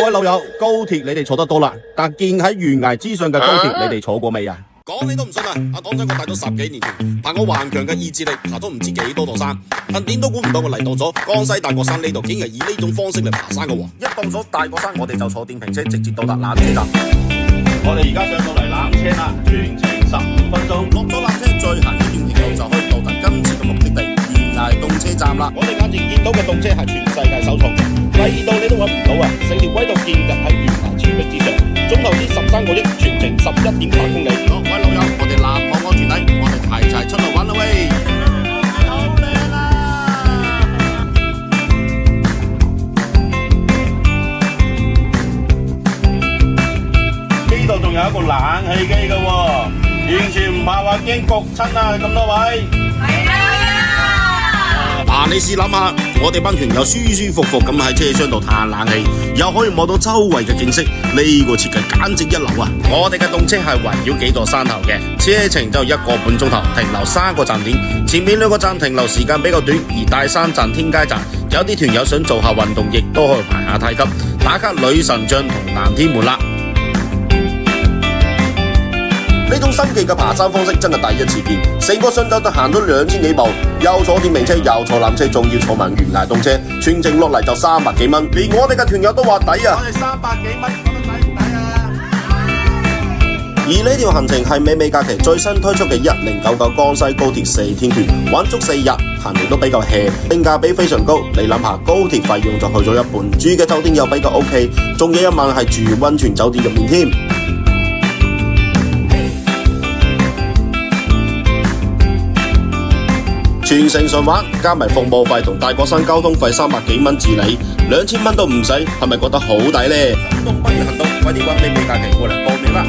各位老友，高鐵你哋坐得多啦，但建喺懸崖之上嘅高鐵，你哋坐過未啊？講你都唔信啊！阿黨長我大咗10幾年團，憑我頑強嘅意志力，爬咗唔知幾多座山，但點都估唔到我嚟到咗江西大國山呢度，竟然以呢種方式嚟爬山嘅喎！一到咗大國山，我哋就坐電瓶車直接到達纜車站。我哋而家上到嚟纜車啦，全程15分鐘。落咗纜車，再行一段程度就可以到達今次嘅目的地懸崖洞車站啦。我哋眼前見到嘅洞車係全世界首創，第二度你都揾唔到啊！成條軌道建入喺懸崖峭壁之上，總投資13個億，全程11.8公里。各位老友，我哋南港安全底，我哋齊出嚟玩啦喂！好靚啊！呢度仲有一個冷氣機嘅喎，完全唔怕話驚焗親啊！咁多位。你試諗下，我哋班團友舒舒服服咁喺車廂度嘆冷氣，又可以望到周圍嘅景色，呢個設計簡直一流啊！我哋嘅洞車係圍繞幾座山頭嘅，車程就1個半鐘頭，停留3個站點，前面2個站停留時間比較短，而第3站天街站，有啲團友想做下運動，亦都可以排下太極，打卡女神像同南天門啦。呢種新奇嘅爬山方式真係第一次見，成個上晝就行咗2000幾步，又坐電瓶車，又坐纜車，仲要坐埋懸崖洞車，全程落嚟就300幾蚊，連我哋嘅團友都話抵啊！我哋300幾蚊，覺得抵唔抵啊？而呢條行程係美美假期最新推出嘅1099江西高鐵4天團，玩足4日，行程都比較 hea， 性價比非常高。你諗下，高鐵費用就去咗一半，住嘅酒店又比較 OK， 仲有一晚係住溫泉酒店入面添。全程順玩，加埋服務費同大國山交通費300幾蚊自理，2000蚊都唔使，係咪覺得好抵呢？心動不如行動，快啲揾美美假期過嚟報名啦！